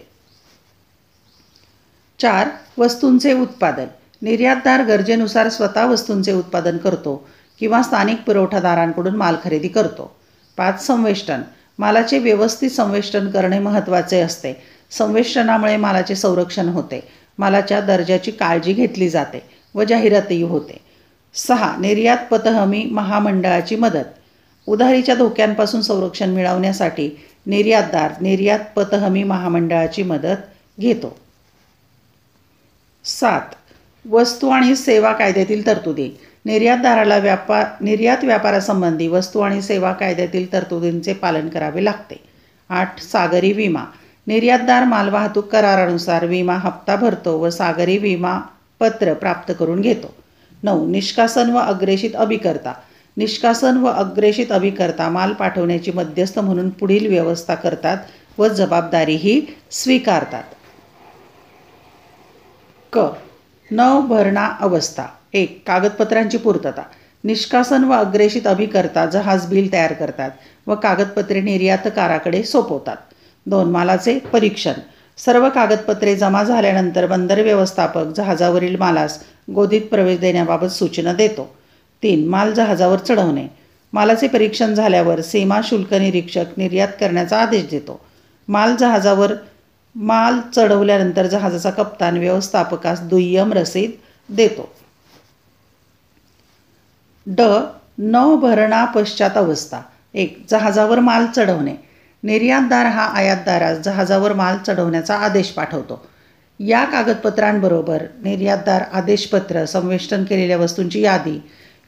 4. वस्तूंचे उत्पादन. निर्यातदार गरजेनुसार स्वतः वस्तूंचे उत्पादन करतो किंवा स्थानिक पुरवठादारांकडून माल खरेदी करतो. 5. संवेष्टन. मालाचे व्यवस्थित संवेष्टन करणे महत्त्वाचे असते. संवेष्टनामुळे मालाचे संरक्षण होते, मालाच्या दर्जाची काळजी घेतली जाते व जाहिरातही होते. 6. निर्यात पत हमी महामंडळाची मदत. उधारीच्या धोक्यांपासून संरक्षण मिळवण्यासाठी निर्यातदार निर्यात पत हमी महामंडळाची मदत घेतो. 7. वस्तू आणि सेवा कायद्यातील तरतुदी. निर्यातदाराला निर्यात व्यापारासंबंधी वस्तू आणि सेवा कायद्यातील तरतुदींचे पालन करावे लागते. 8. सागरी विमा. निर्यातदार मालवाहतूक करारानुसार विमा हप्ता भरतो व सागरी विमा पत्र प्राप्त करून घेतो. 9. निष्कासन व अग्रेषित अभिकर्ता. निष्कासन व अग्रेषित अभिकर्ता माल पाठवण्याची मध्यस्थ म्हणून पुढील व्यवस्था करतात व जबाबदारीही स्वीकारतात. नभरणा अवस्था. 1. कागदपत्रांची पूर्तता. निष्कासन व अग्रेषित अभिकर्ता जहाज बिल तयार करतात व कागदपत्रे निर्यातकाराकडे सोपवतात. 2. मालाचे परीक्षण. सर्व कागदपत्रे जमा झाल्यानंतर बंदर व्यवस्थापक जहाजावरील मालास गोदीत प्रवेश देण्याबाबत सूचना देतो. 3. माल जहाजावर चढवणे. मालाचे परीक्षण झाल्यावर सीमा शुल्क निरीक्षक निर्यात करण्याचा आदेश देतो. माल चढवल्यानंतर जहाजाचा कप्तान व्यवस्थापकास दुय्यम रसीद देतो. नभरणा पश्चात अवस्था. 1. जहाजावर माल चढवणे. निर्यातदार हा आयातदारास जहाजावर माल चढवण्याचा आदेश पाठवतो. या कागदपत्रांबरोबर निर्यातदार आदेशपत्र, संवेष्टन केलेल्या वस्तूंची यादी,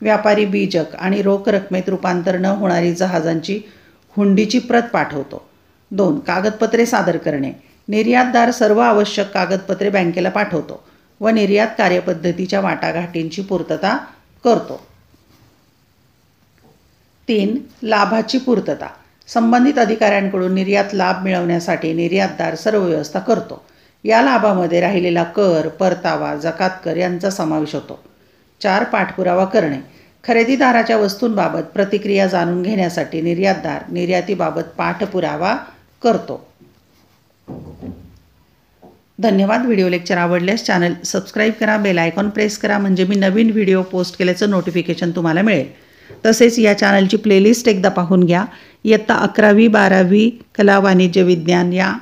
व्यापारी बीजक आणि रोख रकमेत रूपांतर न होणारी जहाजांची हुंडीची प्रत पाठवतो. 2. कागदपत्रे सादर करणे. निर्यातदार सर्व आवश्यक कागदपत्रे बँकेला पाठवतो व निर्यात कार्यपद्धतीच्या वाटाघाटींची पूर्तता करतो. 3. लाभाची पूर्तता. संबंधित अधिकाऱ्यांकडून निर्यात लाभ मिळवण्यासाठी निर्यातदार सर्व व्यवस्था करतो. या लाभामध्ये राहिलेला कर, परतावा, जकात कर यांचा समावेश होतो. 4. पाठपुरावा करणे. खरेदीदाराच्या वस्तूंबाबत प्रतिक्रिया जाणून घेण्यासाठी निर्यातदार निर्यातीबाबत पाठपुरावा करतो. धन्यवाद. व्हिडिओ लेक्चर आवडल्यास चॅनल सबस्क्राईब करा, बेल आयकॉन प्रेस करा म्हणजे मी नवीन व्हिडिओ पोस्ट केल्याचं नोटिफिकेशन तुम्हाला मिळेल. तसेच या चॅनलची प्लेलिस्ट एकदा पाहून घ्या. इयत्ता 11वी 12वी कला, वाणिज्य, विज्ञान या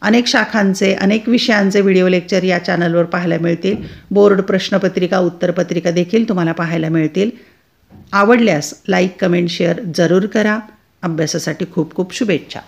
अनेक शाखांचे, अनेक विषयांचे व्हिडिओ लेक्चर या चॅनलवर पाहायला मिळतील. बोर्ड प्रश्नपत्रिका, उत्तरपत्रिका देखील तुम्हाला पाहायला मिळतील. आवडल्यास लाईक, कमेंट, शेअर जरूर करा. अभ्यासासाठी खूप खूप शुभेच्छा.